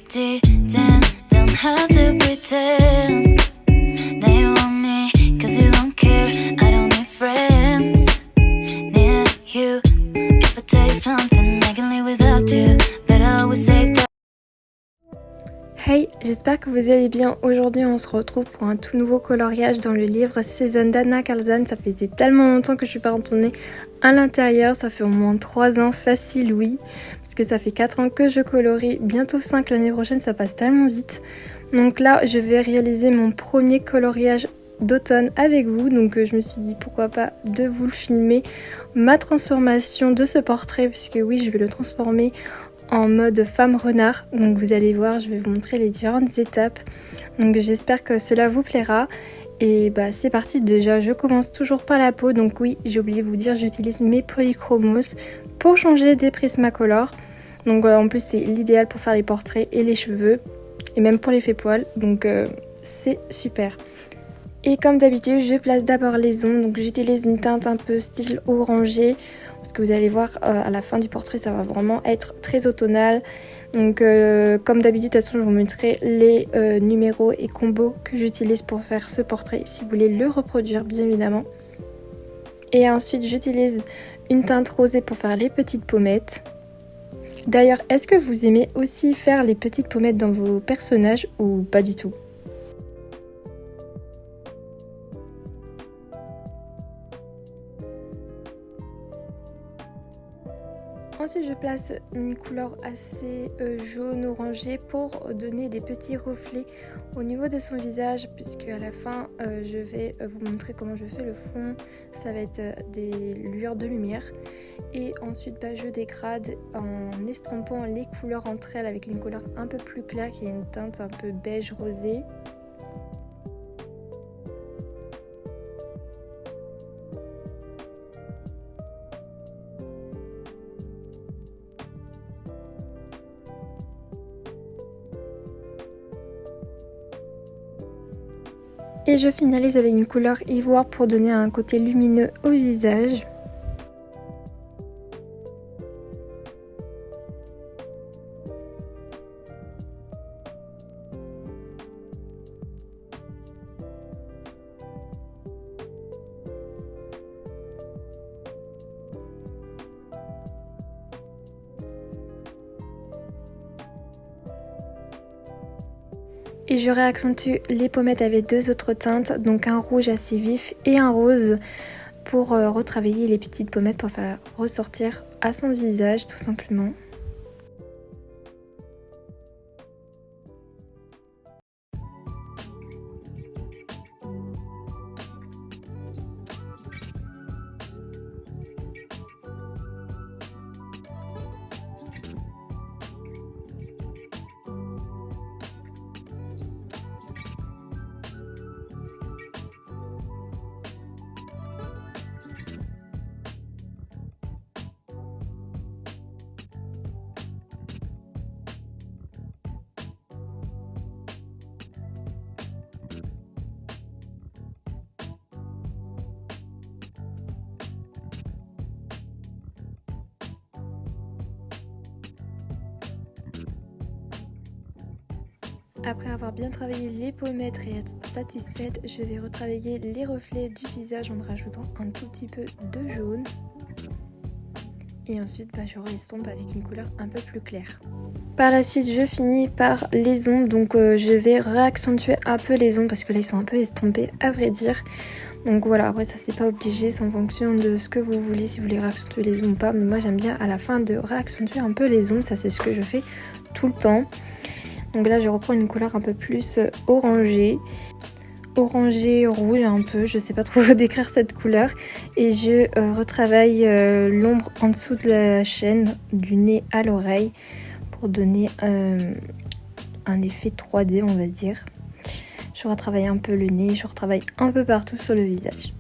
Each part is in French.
Don't have to pretend that you want me, cause you don't care. I don't need friends, near you. If I tell you something, I can live without you, but I always say that. Hey, j'espère que vous allez bien. Aujourd'hui on se retrouve pour un tout nouveau coloriage dans le livre Season d'Anna Carlzon. Ça faisait tellement longtemps que je suis pas retournée à l'intérieur, ça fait au moins 3 ans facile, oui, parce que ça fait 4 ans que je colorie, bientôt 5 l'année prochaine, ça passe tellement vite. Donc là je vais réaliser mon premier coloriage d'automne avec vous, donc je me suis dit pourquoi pas de vous le filmer, ma transformation de ce portrait, puisque oui je vais le transformer en mode femme renard. Donc vous allez voir, je vais vous montrer les différentes étapes. Donc j'espère que cela vous plaira. Et bah c'est parti. Déjà je commence toujours par la peau. Donc oui, j'ai oublié de vous dire, j'utilise mes polychromos pour changer des Prismacolor. Donc en plus c'est l'idéal pour faire les portraits et les cheveux. Et même pour l'effet poil. Donc c'est super. Et comme d'habitude, je place d'abord les ongles. Donc j'utilise une teinte un peu style orangé. Parce que vous allez voir à la fin du portrait, ça va vraiment être très automnal. Donc comme d'habitude, de toute façon, je vous montrerai les numéros et combos que j'utilise pour faire ce portrait. Si vous voulez le reproduire, bien évidemment. Et ensuite, j'utilise une teinte rosée pour faire les petites pommettes. D'ailleurs, est-ce que vous aimez aussi faire les petites pommettes dans vos personnages ou pas du tout ? Ensuite, je place une couleur assez jaune orangé pour donner des petits reflets au niveau de son visage, puisque à la fin, je vais vous montrer comment je fais le fond. Ça va être des lueurs de lumière. Et ensuite, je dégrade en estompant les couleurs entre elles avec une couleur un peu plus claire qui est une teinte un peu beige rosé. Et je finalise avec une couleur ivoire pour donner un côté lumineux au visage. Et je réaccentue les pommettes avec 2 autres teintes, donc un rouge assez vif et un rose pour retravailler les petites pommettes pour faire ressortir à son visage tout simplement. Après avoir bien travaillé les pommettes et être satisfaite, je vais retravailler les reflets du visage en rajoutant un tout petit peu de jaune. Et ensuite, je restompe avec une couleur un peu plus claire. Par la suite, je finis par les ongles. Donc je vais réaccentuer un peu les ongles parce que là, ils sont un peu estompés, à vrai dire. Donc voilà, après ça, c'est pas obligé, c'est en fonction de ce que vous voulez, si vous voulez réaccentuer les ongles ou pas. Mais moi, j'aime bien à la fin de réaccentuer un peu les ongles. Ça, c'est ce que je fais tout le temps. Donc là je reprends une couleur un peu plus orangée rouge un peu, je sais pas trop décrire cette couleur, et je retravaille l'ombre en dessous de la chaîne du nez à l'oreille pour donner un effet 3D on va dire. Je retravaille un peu le nez, je retravaille un peu partout sur le visage.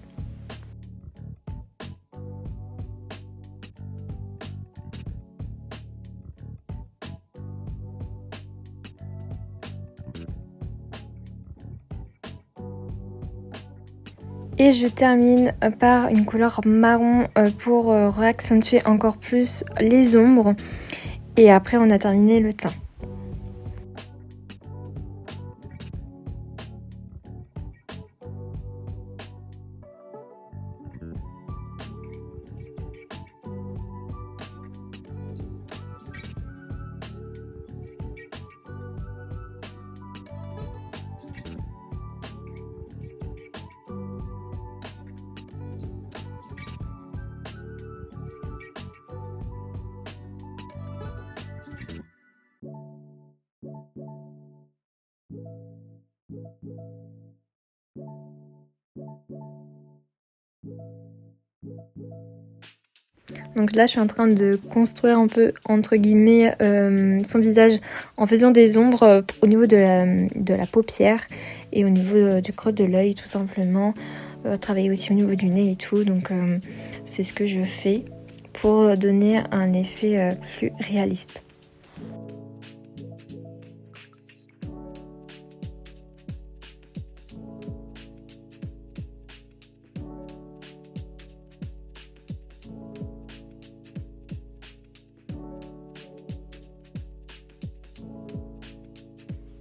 Et je termine par une couleur marron pour réaccentuer encore plus les ombres. Et après on a terminé le teint. Donc là je suis en train de construire un peu entre guillemets son visage en faisant des ombres au niveau de la paupière et au niveau du creux de l'œil tout simplement. Travailler aussi au niveau du nez et tout, donc c'est ce que je fais pour donner un effet plus réaliste.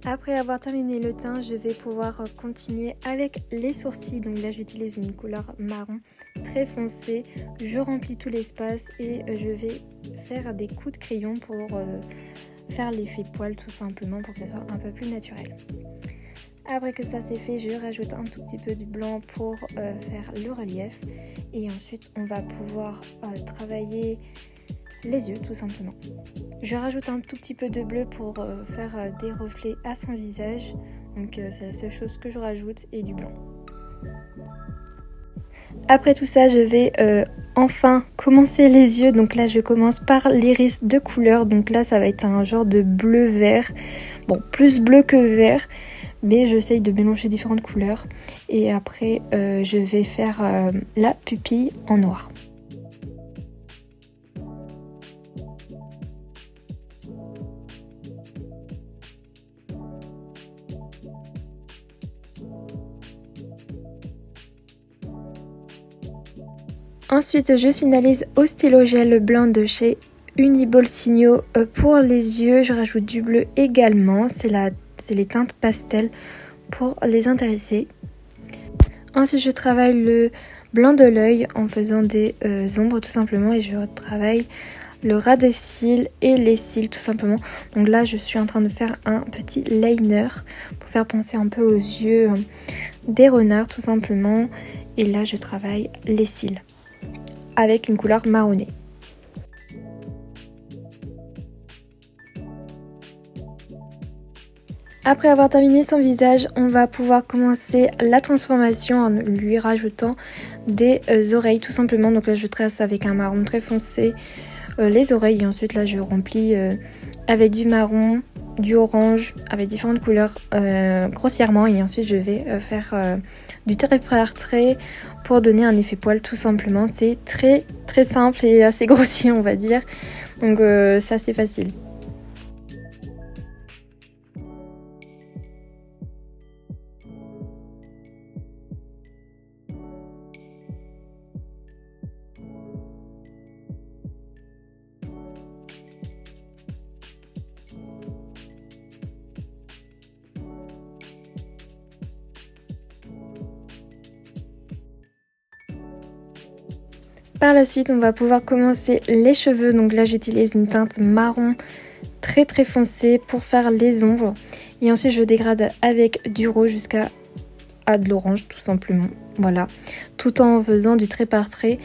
Après avoir terminé le teint, je vais pouvoir continuer avec les sourcils. Donc là j'utilise une couleur marron très foncée. Je remplis tout l'espace et je vais faire des coups de crayon pour faire l'effet poil tout simplement pour que ça soit un peu plus naturel. Après que ça c'est fait, je rajoute un tout petit peu du blanc pour faire le relief. Et ensuite on va pouvoir travailler les yeux tout simplement. Je rajoute un tout petit peu de bleu pour faire des reflets à son visage. Donc c'est la seule chose que je rajoute et du blanc. Après tout ça, je vais enfin commencer les yeux. Donc là, je commence par l'iris de couleur. Donc là, ça va être un genre de bleu-vert. Bon, plus bleu que vert. Mais j'essaye de mélanger différentes couleurs. Et après, je vais faire la pupille en noir. Ensuite, je finalise au stylo gel blanc de chez Uniball Signo pour les yeux. Je rajoute du bleu également. C'est les teintes pastel pour les intéresser. Ensuite, je travaille le blanc de l'œil en faisant des ombres tout simplement. Et je travaille le ras des cils et les cils tout simplement. Donc là, je suis en train de faire un petit liner pour faire penser un peu aux yeux des renards tout simplement. Et là, je travaille les cils avec une couleur marronnée. Après avoir terminé son visage, on va pouvoir commencer la transformation en lui rajoutant des oreilles tout simplement. Donc là je trace avec un marron très foncé les oreilles et ensuite là je remplis avec du marron, du orange, avec différentes couleurs grossièrement et ensuite je vais faire du trait par trait pour donner un effet poil tout simplement. C'est très très simple et assez grossier on va dire, donc c'est assez facile. Par la suite, on va pouvoir commencer les cheveux. Donc là, j'utilise une teinte marron très très foncée pour faire les ombres. Et ensuite, je dégrade avec du rouge jusqu'à de l'orange tout simplement. Voilà. Tout en faisant du trait par trait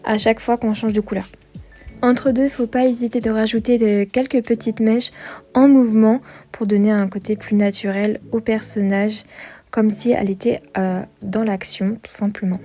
à chaque fois qu'on change de couleur. Entre deux, il ne faut pas hésiter de rajouter quelques petites mèches en mouvement pour donner un côté plus naturel au personnage, comme si elle était dans l'action tout simplement.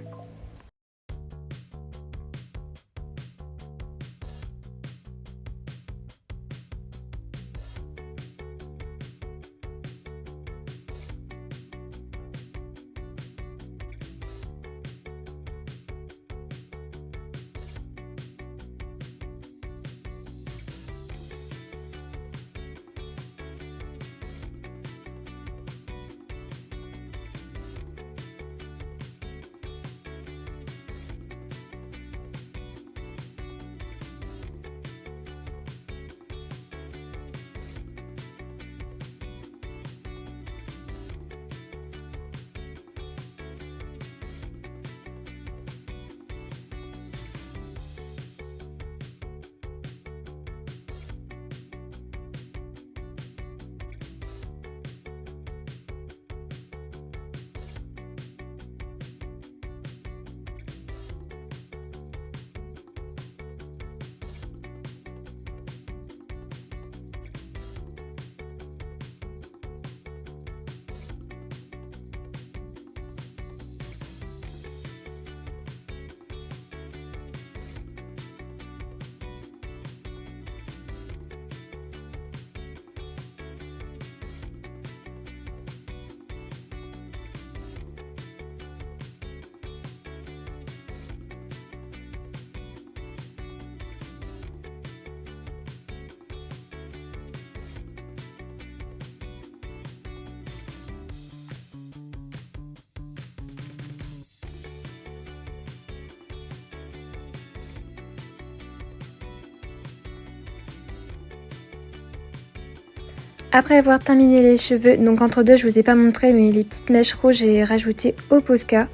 Après avoir terminé les cheveux, donc entre deux je vous ai pas montré mais les petites mèches rouges j'ai rajouté au Posca.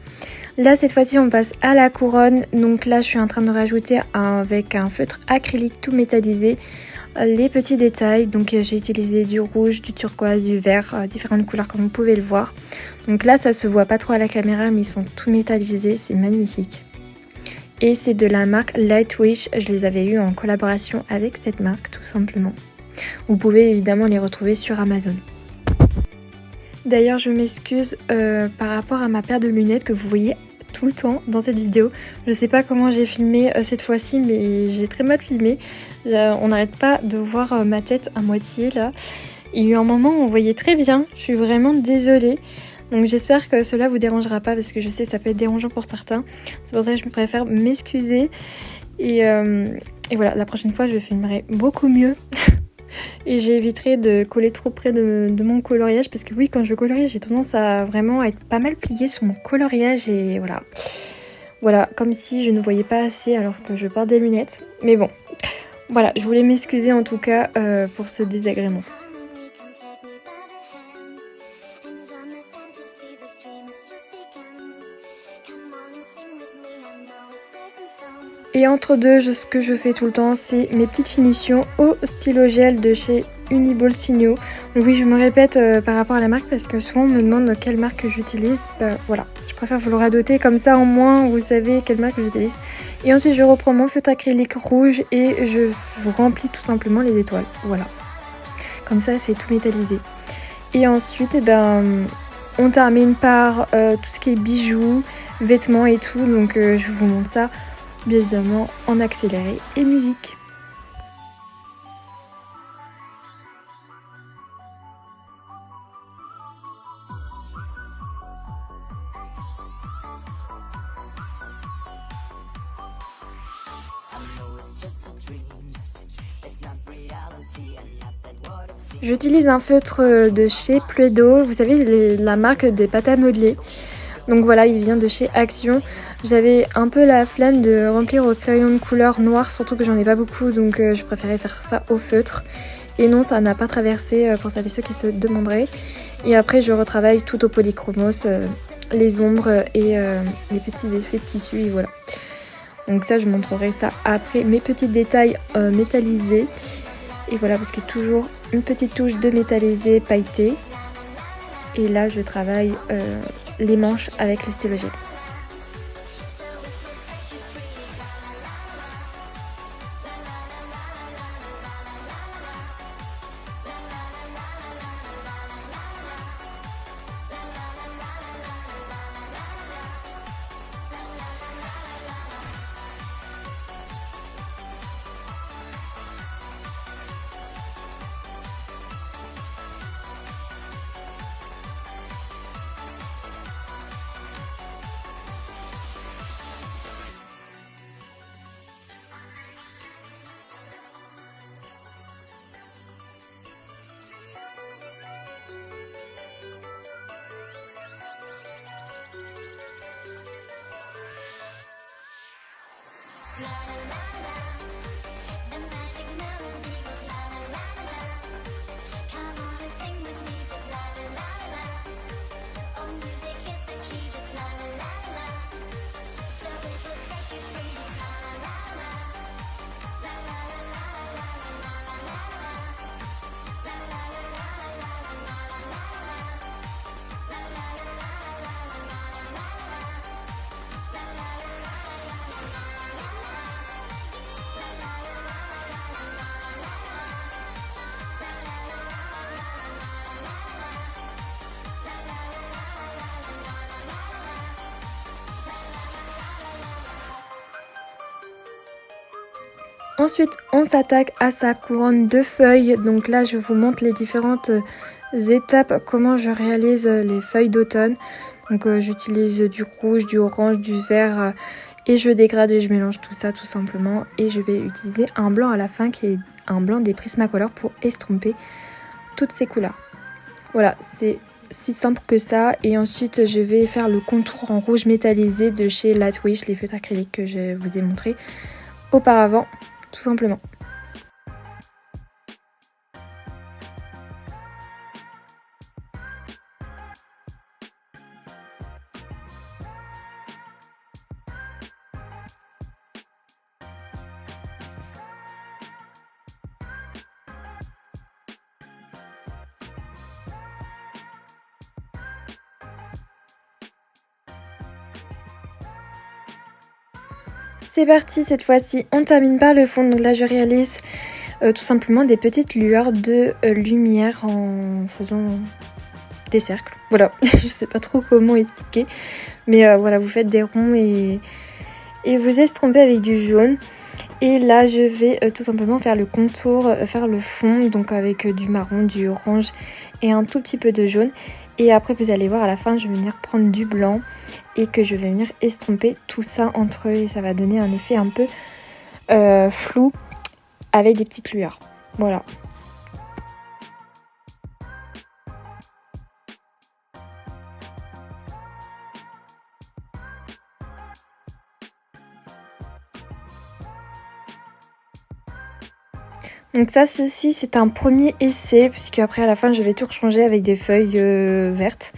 Là cette fois-ci on passe à la couronne, donc là je suis en train de rajouter avec un feutre acrylique tout métallisé les petits détails. Donc j'ai utilisé du rouge, du turquoise, du vert, différentes couleurs comme vous pouvez le voir. Donc là ça se voit pas trop à la caméra mais ils sont tout métallisés, c'est magnifique. Et c'est de la marque Lightwish, je les avais eu en collaboration avec cette marque tout simplement. Vous pouvez évidemment les retrouver sur Amazon. D'ailleurs je m'excuse par rapport à ma paire de lunettes que vous voyez tout le temps dans cette vidéo. Je sais pas comment j'ai filmé cette fois-ci mais j'ai très mal filmé. On n'arrête pas de voir ma tête à moitié là. Il y a eu un moment où on voyait très bien, je suis vraiment désolée. Donc j'espère que cela vous dérangera pas parce que je sais que ça peut être dérangeant pour certains. C'est pour ça que je préfère m'excuser. Et voilà, la prochaine fois je filmerai beaucoup mieux. Et j'éviterai de coller trop près de mon coloriage parce que oui, quand je colorie j'ai tendance à vraiment être pas mal pliée sur mon coloriage et voilà. Voilà, comme si je ne voyais pas assez alors que je porte des lunettes. Mais bon, voilà, je voulais m'excuser en tout cas pour ce désagrément. Et entre deux, ce que je fais tout le temps, c'est mes petites finitions au stylo gel de chez Uniball Signo. Oui, je me répète par rapport à la marque parce que souvent on me demande quelle marque j'utilise. Voilà, je préfère vous le radoter comme ça au moins vous savez quelle marque j'utilise. Et ensuite je reprends mon feutre acrylique rouge et je remplis tout simplement les étoiles. Voilà, comme ça c'est tout métallisé. Et ensuite, on termine par tout ce qui est bijoux, vêtements et tout. Donc je vous montre ça bien évidemment en accéléré et musique. J'utilise un feutre de chez Plaido, vous savez la marque des pâtes à modeler. Donc voilà, il vient de chez Action. J'avais un peu la flemme de remplir au crayon de couleur noire, surtout que j'en ai pas beaucoup, donc je préférais faire ça au feutre. Et non, ça n'a pas traversé pour celles et ceux qui se demanderaient. Et après, je retravaille tout au polychromos, les ombres et les petits effets de tissu, et voilà. Donc ça, je montrerai ça après, mes petits détails métallisés. Et voilà, parce que toujours une petite touche de métallisé pailleté. Et là, je travaille les manches avec les stylos gel. Ensuite, on s'attaque à sa couronne de feuilles. Donc là, je vous montre les différentes étapes, comment je réalise les feuilles d'automne. Donc j'utilise du rouge, du orange, du vert et je dégrade et je mélange tout ça tout simplement. Et je vais utiliser un blanc à la fin qui est un blanc des Prismacolor pour estomper toutes ces couleurs. Voilà, c'est si simple que ça. Et ensuite, je vais faire le contour en rouge métallisé de chez Lightwish, les feutres acryliques que je vous ai montré auparavant. Tout simplement. C'est parti, cette fois-ci on termine par le fond. Donc là je réalise tout simplement des petites lueurs de lumière en faisant des cercles. Voilà, je sais pas trop comment expliquer, mais voilà, vous faites des ronds et vous estompez avec du jaune. Et là je vais tout simplement faire le contour, faire le fond, donc avec du marron, du orange et un tout petit peu de jaune. Et après vous allez voir, à la fin je vais venir prendre du blanc et que je vais venir estomper tout ça entre eux, et ça va donner un effet un peu flou avec des petites lueurs. Voilà. Donc ça, ceci c'est un premier essai, puisque après à la fin je vais tout changer avec des feuilles vertes.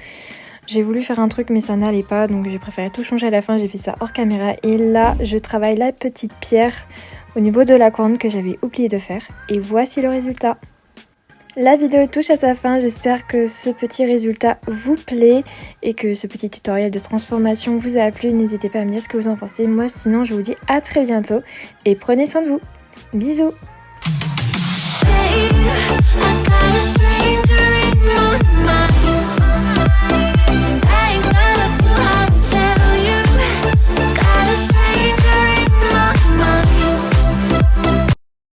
J'ai voulu faire un truc mais ça n'allait pas, donc j'ai préféré tout changer à la fin, j'ai fait ça hors caméra. Et là je travaille la petite pierre au niveau de la corne que j'avais oublié de faire. Et voici le résultat. La vidéo touche à sa fin, j'espère que ce petit résultat vous plaît et que ce petit tutoriel de transformation vous a plu. N'hésitez pas à me dire ce que vous en pensez. Moi sinon je vous dis à très bientôt et prenez soin de vous. Bisous. I got a